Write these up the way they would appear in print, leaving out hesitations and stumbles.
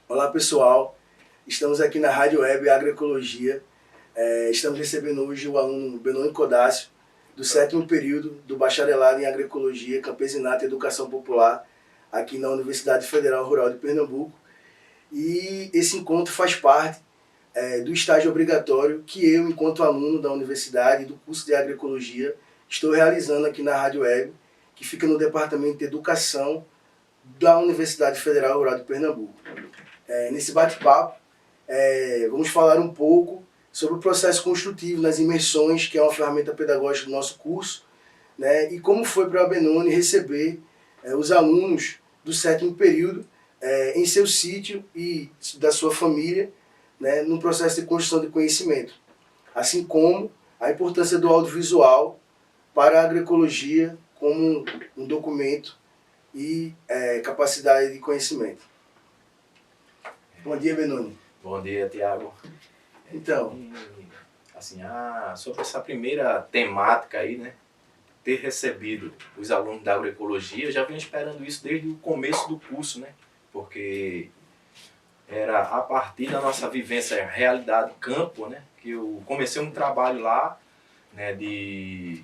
Olá pessoal, estamos aqui na Rádio Web Agroecologia. Estamos recebendo hoje o aluno Benoni Codácio, do 7º período do Bacharelado em Agroecologia, Campesinato e Educação Popular, aqui na Universidade Federal Rural de Pernambuco. E esse encontro faz parte do estágio obrigatório que eu, enquanto aluno da universidade do curso de Agroecologia, estou realizando aqui na Rádio Web, que fica no Departamento de Educação da Universidade Federal Rural de Pernambuco. Nesse bate-papo, vamos falar um pouco sobre o processo construtivo nas imersões, que é uma ferramenta pedagógica do nosso curso, né, e como foi para a Benoni receber os alunos do 7º período em seu sítio e da sua família, né, no processo de construção de conhecimento, assim como a importância do audiovisual para a agroecologia como um documento e capacidade de conhecimento. Bom dia, Benoni. Bom dia, Tiago. Então, assim, sobre essa primeira temática aí, né, ter recebido os alunos da agroecologia, eu já venho esperando isso desde o começo do curso, né, porque era a partir da nossa vivência realidade campo, né, que eu comecei um trabalho lá, né, de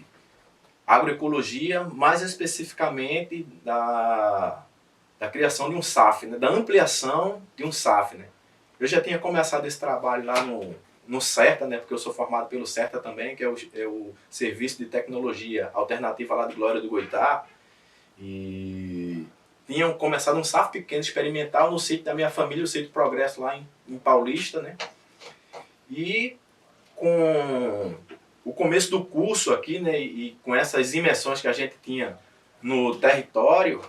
agroecologia, mais especificamente da criação de um SAF, né, da ampliação de um SAF, né. Eu já tinha começado esse trabalho lá no CERTA, né, porque eu sou formado pelo CERTA também, que é o Serviço de Tecnologia Alternativa lá de Glória do Goitá, e tinham começado um SAF pequeno experimental no sítio da minha família, o sítio Progresso lá em Paulista, né, e com o começo do curso aqui, né, e com essas imersões que a gente tinha no território,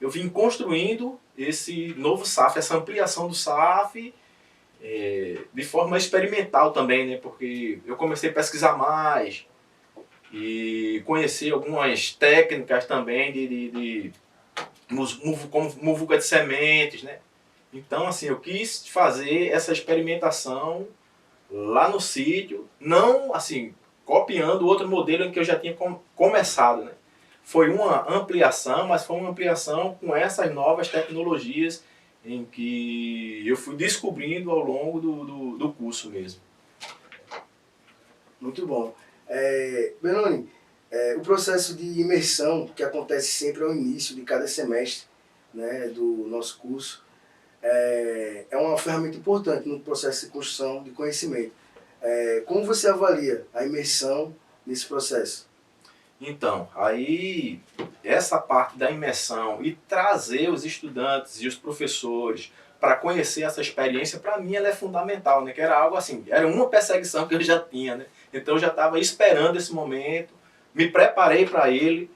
eu vim construindo esse novo SAF, essa ampliação do SAF, de forma experimental também, né? Porque eu comecei a pesquisar mais e conhecer algumas técnicas também como muvuca de sementes, né? Então, assim, eu quis fazer essa experimentação lá no sítio, não, assim, copiando outro modelo em que eu já tinha começado, né? Foi uma ampliação, mas foi uma ampliação com essas novas tecnologias em que eu fui descobrindo ao longo do curso mesmo. muito bom. Benoni, o processo de imersão que acontece sempre ao início de cada semestre, né, do nosso curso, é uma ferramenta importante no processo de construção de conhecimento. Como você avalia a imersão nesse processo? Então, aí essa parte da imersão e trazer os estudantes e os professores para conhecer essa experiência, para mim ela é fundamental, né? Que era algo assim, era uma perseguição que eu já tinha, né? Então eu já estava esperando esse momento, me preparei para ele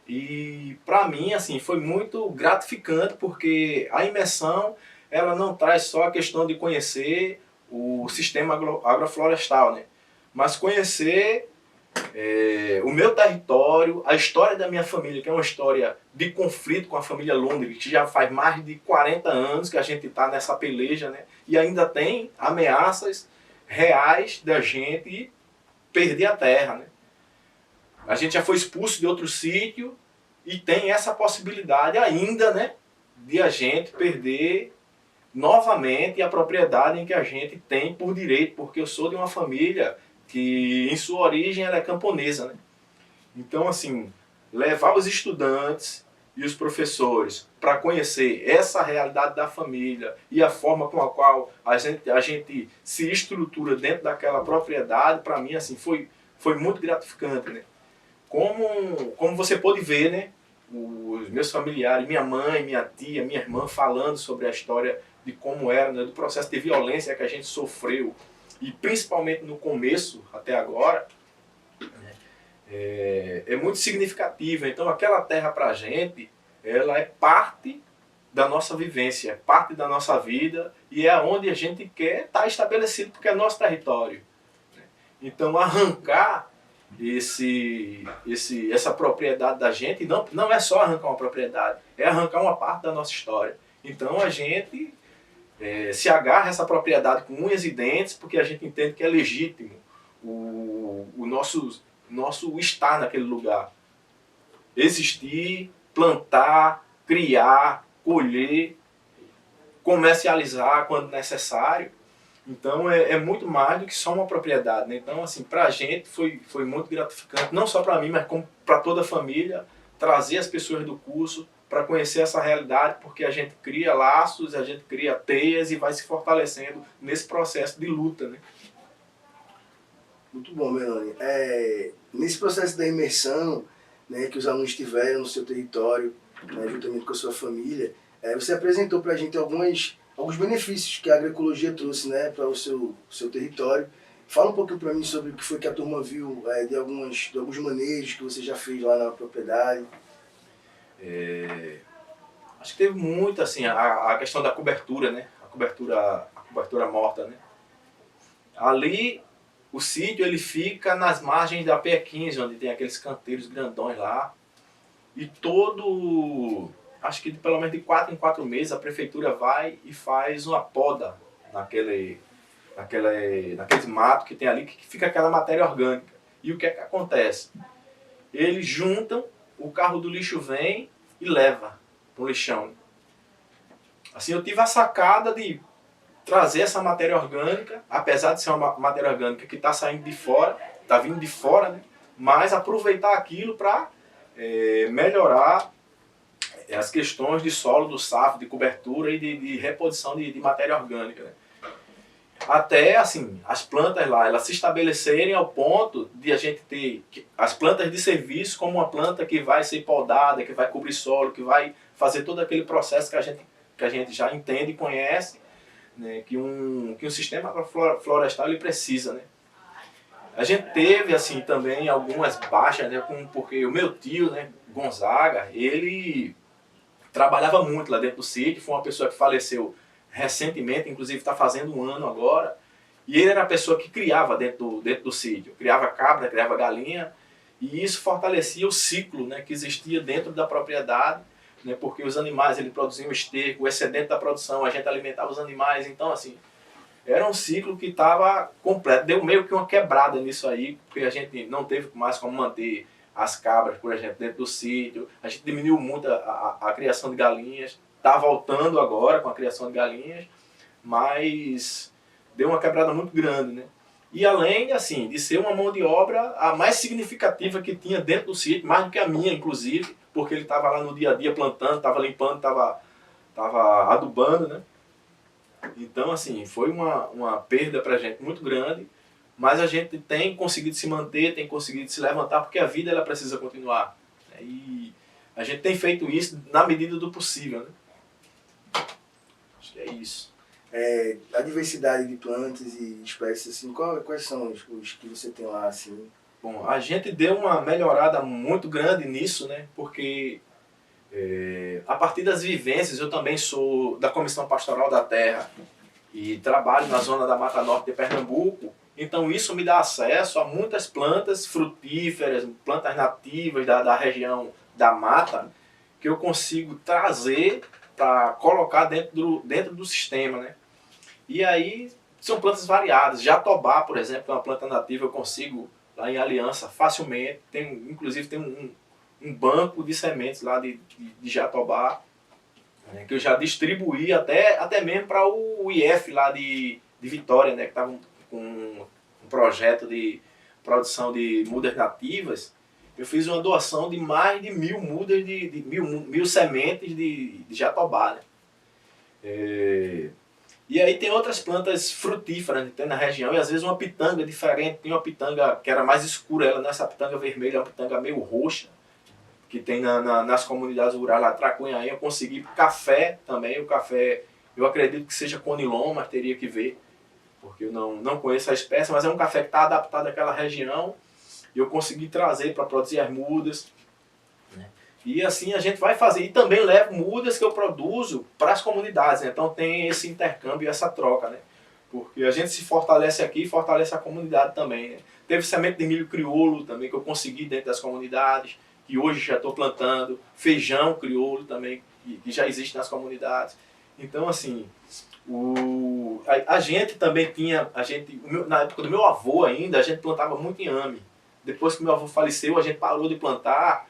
e para mim assim foi muito gratificante porque a imersão ela não traz só a questão de conhecer o sistema agroflorestal, né? Mas conhecer o meu território, a história da minha família, que é uma história de conflito com a família Lundgren, que já faz mais de 40 anos que a gente está nessa peleja, né? E ainda tem ameaças reais da gente perder a terra, né? A gente já foi expulso de outro sítio e tem essa possibilidade ainda, né, de a gente perder novamente a propriedade em que a gente tem por direito, porque eu sou de uma família que em sua origem ela é camponesa, né? Então, assim, levar os estudantes e os professores para conhecer essa realidade da família e a forma com a qual a gente se estrutura dentro daquela propriedade, para mim, assim, foi muito gratificante, né? Como você pôde ver, né? Os meus familiares, minha mãe, minha tia, minha irmã falando sobre a história de como era, né, do processo de violência que a gente sofreu e principalmente no começo, até agora, é muito significativa. Então aquela terra para a gente, ela é parte da nossa vivência, parte da nossa vida e é onde a gente quer estar estabelecido porque é nosso território. Então arrancar essa propriedade da gente não é só arrancar uma propriedade, é arrancar uma parte da nossa história. Então a gente se agarra a essa propriedade com unhas e dentes porque a gente entende que é legítimo o nosso estar naquele lugar. Existir, plantar, criar, colher, comercializar quando necessário. Então é muito mais do que só uma propriedade, né? Então, assim, para a gente foi muito gratificante, não só para mim, mas como para toda a família, trazer as pessoas do curso para conhecer essa realidade, porque a gente cria laços, a gente cria teias e vai se fortalecendo nesse processo de luta, né? Muito bom, Melanie. Nesse processo da imersão, né, que os alunos tiveram no seu território, né, juntamente com a sua família, você apresentou para a gente alguns benefícios que a agroecologia trouxe, né, para o seu território. Fala um pouquinho para mim sobre o que foi que a turma viu de alguns manejos que você já fez lá na propriedade. Acho que teve muito, assim, a questão da cobertura, né? A cobertura morta, né? Ali, o sítio ele fica nas margens da PE15, onde tem aqueles canteiros grandões lá. E acho que pelo menos de 4 em 4 meses, a prefeitura vai e faz uma poda naqueles matos que tem ali, que fica aquela matéria orgânica. E o que é que acontece? Eles juntam, o carro do lixo vem e leva para o lixão. Assim, eu tive a sacada de trazer essa matéria orgânica, apesar de ser uma matéria orgânica que está saindo de fora, está vindo de fora, né? Mas aproveitar aquilo para melhorar as questões de solo, do safo, de cobertura e de reposição de matéria orgânica, né? Até, assim, as plantas lá, elas se estabelecerem ao ponto de a gente ter as plantas de serviço como uma planta que vai ser podada, que vai cobrir solo, que vai fazer todo aquele processo que a gente já entende e conhece, né, que um sistema florestal ele precisa, né? A gente teve, assim, também algumas baixas, né, porque o meu tio, né, Gonzaga, ele trabalhava muito lá dentro do sítio, foi uma pessoa que faleceu recentemente, inclusive está fazendo 1 ano agora, e ele era a pessoa que criava dentro do sítio, criava cabra, criava galinha, e isso fortalecia o ciclo, né, que existia dentro da propriedade, né, porque os animais ele produziam esterco, o excedente da produção, a gente alimentava os animais, então assim, era um ciclo que estava completo, deu meio que uma quebrada nisso aí, porque a gente não teve mais como manter as cabras, por exemplo, dentro do sítio, a gente diminuiu muito a criação de galinhas, está voltando agora com a criação de galinhas, mas deu uma quebrada muito grande, né? E além, assim, de ser uma mão de obra a mais significativa que tinha dentro do sítio, mais do que a minha, inclusive, porque ele estava lá no dia a dia plantando, estava limpando, estava adubando, né? Então, assim, foi uma perda para a gente muito grande, mas a gente tem conseguido se manter, tem conseguido se levantar, porque a vida ela precisa continuar, né? E a gente tem feito isso na medida do possível, né? Acho que é isso. A diversidade de plantas e espécies, assim, quais são os que você tem lá, assim? Bom, a gente deu uma melhorada muito grande nisso, né? Porque a partir das vivências, eu também sou da Comissão Pastoral da Terra e trabalho na zona da Mata Norte de Pernambuco, então isso me dá acesso a muitas plantas frutíferas, plantas nativas da região da mata, que eu consigo trazer para colocar dentro do sistema, né? E aí são plantas variadas. Jatobá, por exemplo, é uma planta nativa, eu consigo lá em Aliança facilmente. Inclusive tem um banco de sementes lá de jatobá, né, que eu já distribuí até mesmo para o IF lá de Vitória, né, que estava com um projeto de produção de mudas nativas. Eu fiz uma doação de mais de 1000 mudas, mil sementes de jatobá, né? E aí tem outras plantas frutíferas que tem na região, e às vezes uma pitanga diferente. Tem uma pitanga que era mais escura, ela não é essa pitanga vermelha, é uma pitanga meio roxa, que tem nas comunidades rurais lá, Tracunhaém. Eu consegui café também, o café eu acredito que seja conilon, mas teria que ver, porque eu não conheço a espécie, mas é um café que está adaptado àquela região, e eu consegui trazer para produzir as mudas, né? E assim a gente vai fazer, e também levo mudas que eu produzo para as comunidades, né? Então tem esse intercâmbio e essa troca, né? Porque a gente se fortalece aqui e fortalece a comunidade também, né? Teve semente de milho crioulo também que eu consegui dentro das comunidades, que hoje já estou plantando, feijão crioulo também, que já existe nas comunidades. Então, assim, a gente também tinha, na época do meu avô ainda, a gente plantava muito inhame. Depois que meu avô faleceu, a gente parou de plantar,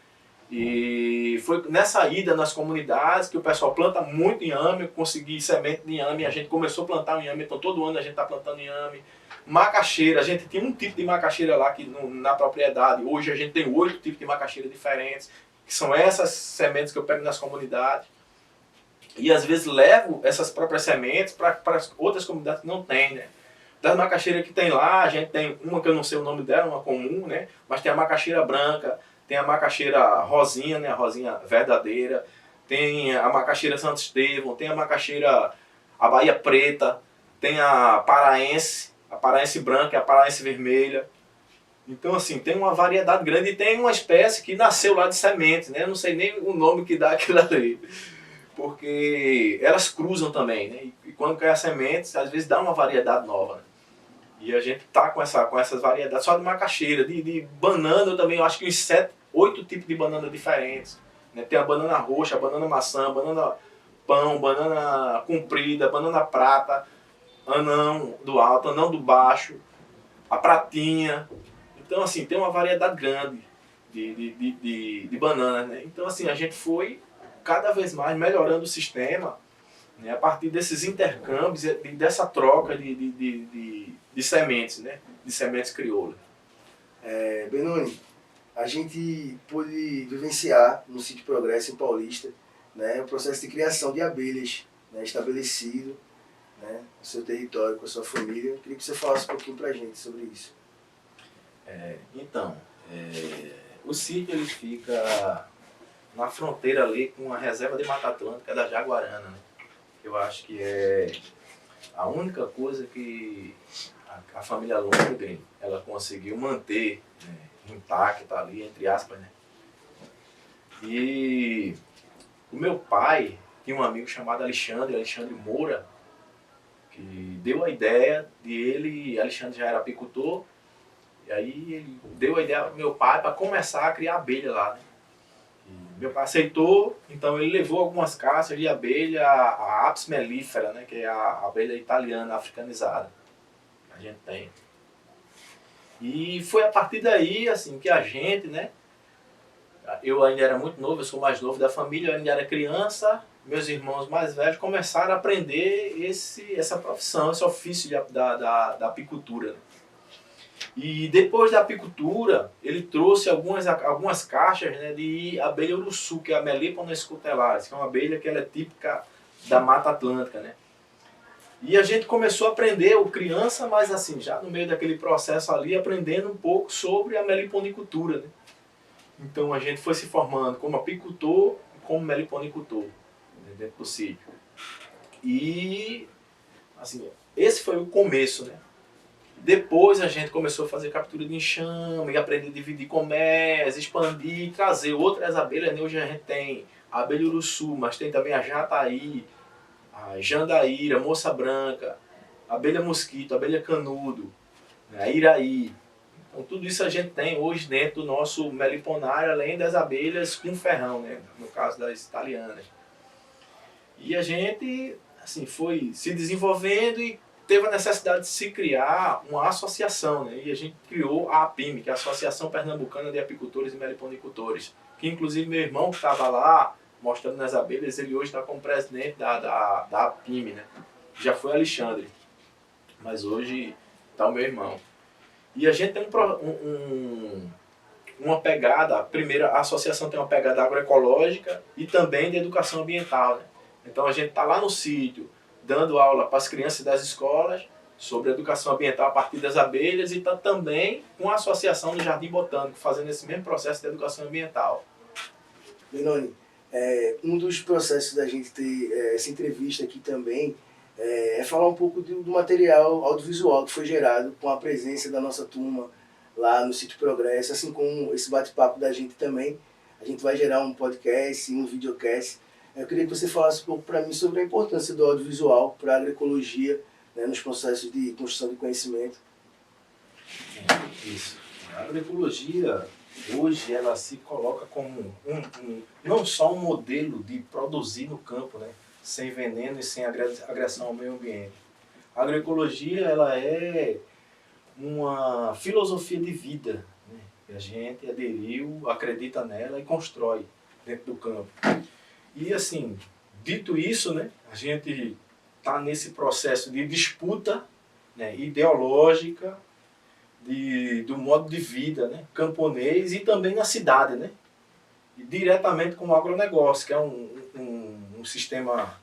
E foi nessa ida nas comunidades que o pessoal planta muito inhame, eu consegui semente de inhame, a gente começou a plantar inhame, então todo ano a gente está plantando inhame. Macaxeira, a gente tinha um tipo de macaxeira lá que na propriedade, hoje a gente tem 8 tipos de macaxeira diferentes, que são essas sementes que eu pego nas comunidades. E às vezes levo essas próprias sementes para outras comunidades que não tem, né? Das macaxeiras que tem lá, a gente tem uma que eu não sei o nome dela, uma comum, né? Mas tem a macaxeira branca, tem a macaxeira rosinha, né? A rosinha verdadeira, tem a macaxeira Santo Estevão, tem a macaxeira a Bahia Preta, tem a paraense branca e a paraense vermelha. Então assim, tem uma variedade grande e tem uma espécie que nasceu lá de semente, né? Eu não sei nem o nome que dá aquilo ali. Porque elas cruzam também, né? E quando cai as sementes, às vezes dá uma variedade nova, né? E a gente tá com essas variedades, só de macaxeira, de banana, eu também eu acho que uns 7, 8 tipos de banana diferentes. Né? Tem a banana roxa, a banana maçã, banana pão, banana comprida, banana prata, anão do alto, anão do baixo, a pratinha. Então assim, tem uma variedade grande de bananas, né? Então assim, a gente foi cada vez mais melhorando o sistema, né, a partir desses intercâmbios, dessa troca de sementes, né, de sementes crioulas. Benoni, a gente pôde vivenciar no Sítio Progresso, em Paulista, né, o processo de criação de abelhas, né, estabelecido, né, no seu território, com a sua família. Eu queria que você falasse um pouquinho pra gente sobre isso. O sítio ele fica na fronteira ali com a reserva de Mata Atlântica da Jaguarana, né? Eu acho que é a única coisa que a família Lundgren ela conseguiu manter, né, intacta ali, entre aspas, né? E o meu pai tinha um amigo chamado Alexandre Moura, que deu a ideia de ele, Alexandre já era apicultor, e aí ele deu a ideia para meu pai para começar a criar abelha lá, né? Meu pai aceitou, então ele levou algumas caças de abelha, a Apis mellifera, né, que é a abelha italiana africanizada. A gente tem. E foi a partir daí, assim, que a gente, né, eu ainda era muito novo, eu sou mais novo da família, eu ainda era criança, meus irmãos mais velhos começaram a aprender essa profissão, esse ofício da apicultura, né? E depois da apicultura, ele trouxe algumas caixas, né, de abelha urussu, que é a Melipona scutellaris, que é uma abelha que ela é típica da Mata Atlântica, né? E a gente começou a aprender, o criança, mas assim, já no meio daquele processo ali, aprendendo um pouco sobre a meliponicultura, né? Então a gente foi se formando como apicultor e como meliponicultor, né, dentro do sítio. E, assim, esse foi o começo, né? Depois a gente começou a fazer captura de enxame, aprender a dividir colmeias, expandir, trazer outras abelhas, né? Hoje a gente tem a abelha urussu, mas tem também a jataí, a jandaíra, a moça branca, a abelha mosquito, a abelha canudo, né? A iraí. Então tudo isso a gente tem hoje dentro do nosso meliponário, além das abelhas com ferrão, né? No caso das italianas. E a gente assim, foi se desenvolvendo e teve a necessidade de se criar uma associação, né? E a gente criou a APIME, que é a Associação Pernambucana de Apicultores e Meliponicultores, que inclusive meu irmão que estava lá mostrando nas abelhas, ele hoje está como presidente da APIME, né? Já foi Alexandre, mas hoje está o meu irmão. E a gente tem uma pegada, primeiro a associação tem uma pegada agroecológica e também de educação ambiental, né? Então a gente está lá no sítio, dando aula para as crianças das escolas sobre educação ambiental a partir das abelhas e também com a associação do Jardim Botânico, fazendo esse mesmo processo de educação ambiental. Benoni, um dos processos da gente ter essa entrevista aqui também é falar um pouco do material audiovisual que foi gerado com a presença da nossa turma lá no Sítio Progresso, assim como esse bate-papo da gente também. A gente vai gerar um podcast e um videocast. Eu queria que você falasse um pouco para mim sobre a importância do audiovisual para a agroecologia, né, nos processos de construção de conhecimento. Isso. A agroecologia, hoje, ela se coloca como não só um modelo de produzir no campo, né, sem veneno e sem agressão ao meio ambiente. A agroecologia, ela é uma filosofia de vida, né, E a gente aderiu, acredita nela e constrói dentro do campo. E assim, dito isso, né, a gente está nesse processo de disputa, né, ideológica do modo de vida, né, camponês e também na cidade, né, e diretamente com o agronegócio, que é um sistema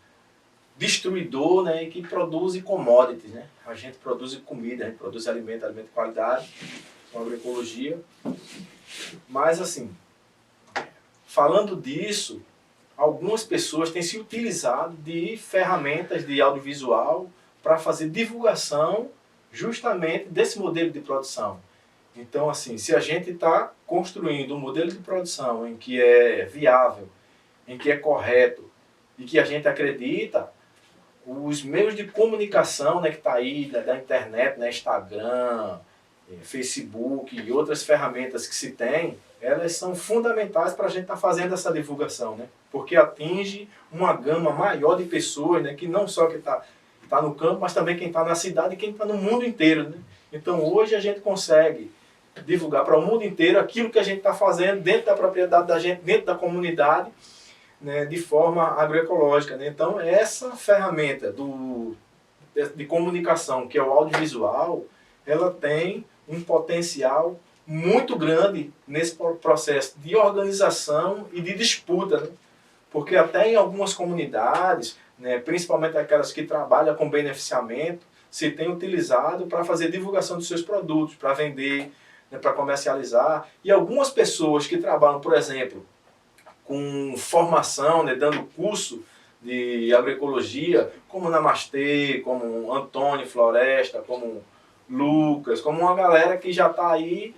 destruidor, né, e que produz commodities, né. A gente produz comida, a gente produz alimento de qualidade, com agroecologia. Mas assim, falando disso, algumas pessoas têm se utilizado de ferramentas de audiovisual para fazer divulgação justamente desse modelo de produção. Então, assim, se a gente está construindo um modelo de produção em que é viável, em que é correto e que a gente acredita, os meios de comunicação, né, que está aí, da internet, né, Instagram, Facebook e outras ferramentas que se tem, elas são fundamentais para a gente estar fazendo essa divulgação, né? Porque atinge uma gama maior de pessoas, né? Que não só que está no campo, mas também quem está na cidade e quem está no mundo inteiro, né? Então hoje a gente consegue divulgar para o mundo inteiro aquilo que a gente está fazendo dentro da propriedade da gente, dentro da comunidade, né? De forma agroecológica, né? Então essa ferramenta de comunicação, que é o audiovisual, ela tem um potencial muito grande nesse processo de organização e de disputa, né? Porque até em algumas comunidades, né, principalmente aquelas que trabalham com beneficiamento, se tem utilizado para fazer divulgação dos seus produtos, para vender, né, para comercializar. E algumas pessoas que trabalham, por exemplo, com formação, né, dando curso de agroecologia, como Namastê, como Antônio Floresta, como Lucas, como uma galera que já está aí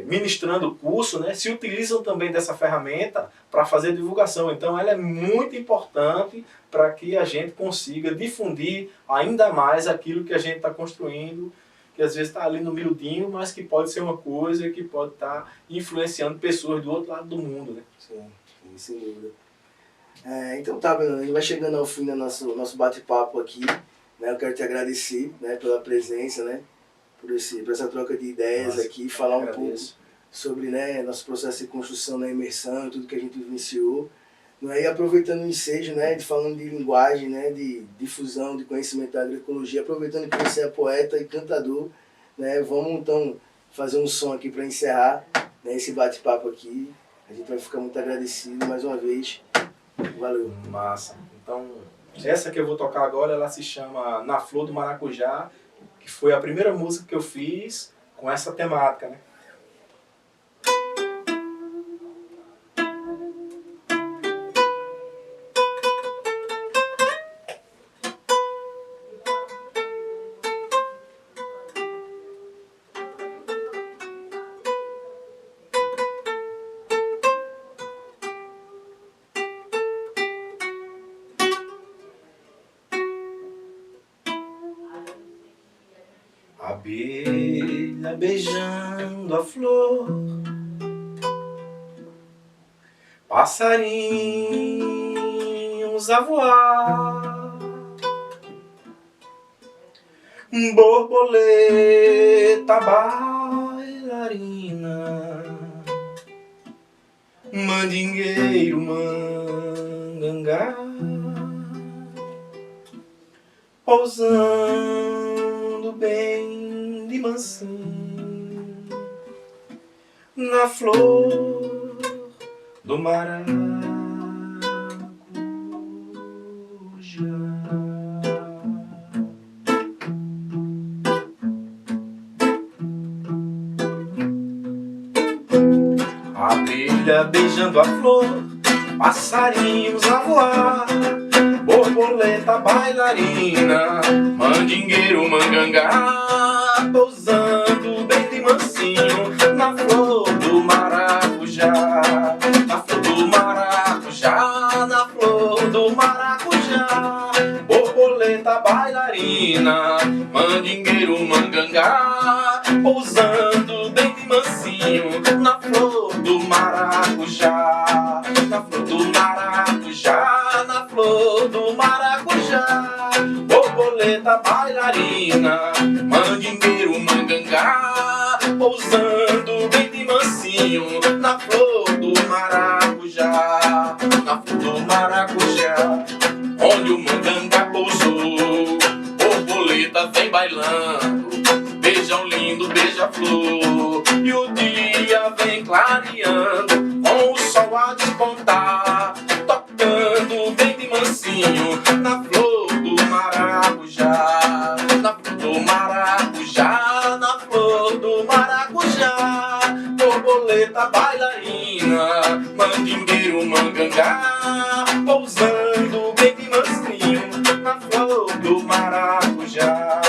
ministrando o curso, né, se utilizam também dessa ferramenta para fazer divulgação. Então ela é muito importante para que a gente consiga difundir ainda mais aquilo que a gente está construindo, que às vezes está ali no miudinho, mas que pode ser uma coisa que pode estar influenciando pessoas do outro lado do mundo, né? Sim, sem dúvida. Então tá, Bruno, a gente vai chegando ao fim do nosso bate-papo aqui, né? Eu quero te agradecer, né, pela presença, né, por essa troca de ideias. Nossa, aqui, falar um pouco sobre, né, nosso processo de construção na imersão, tudo que a gente vivenciou. E aproveitando o ensejo, né, falando de linguagem, né, de difusão de conhecimento da agroecologia, aproveitando que você é poeta e cantador, né, vamos então fazer um som aqui para encerrar, né, esse bate-papo aqui. A gente vai ficar muito agradecido mais uma vez. Valeu. Massa. Então, essa que eu vou tocar agora, ela se chama Na Flor do Maracujá, que foi a primeira música que eu fiz com essa temática, né? Abelha beijando a flor, passarinhos a voar, borboleta bailarina, mandingueiro mangangá, pousando bem de mansinho na flor do maracujá. Abelha beijando a flor, passarinhos a voar, borboleta bailarina, mandingueiro mangangá, pousando bem de mansinho na flor do maracujá, na flor do maracujá, na flor do maracujá, borboleta bailarina, mandingueiro mangangá, pousando bem de mansinho na flor do maracujá, na flor do maracujá, na flor do maracujá, borboleta bailarina, mandingueiro mangangá, pousando bem de mansinho na flor do maracujá, na flor do maracujá, onde o manganga pousou, borboleta vem bailando, beijão lindo, beija-flor, e o dia vem clareando, com o sol a despontar, tocando bem de mansinho na flor do maracujá, na flor do maracujá, na flor do maracujá, borboleta bailarina, mandingueiro mangangá, pousando bem de mansinho na flor do maracujá,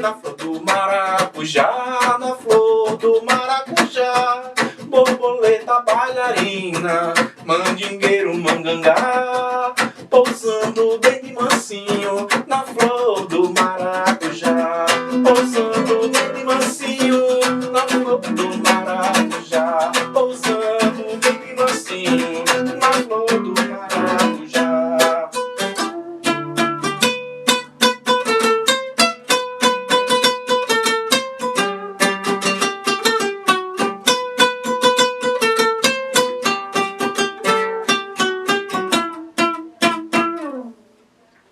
na flor do maracujá, na flor do maracujá, borboleta bailarina, mandingueiro mangangá, pousando bem de mansinho na flor do maracujá, pousando bem de mansinho na flor do maracujá, pousando bem de mansinho na flor do maracujá.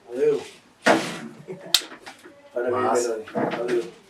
Valeu. Parabéns, Massa. Benoni. Valeu.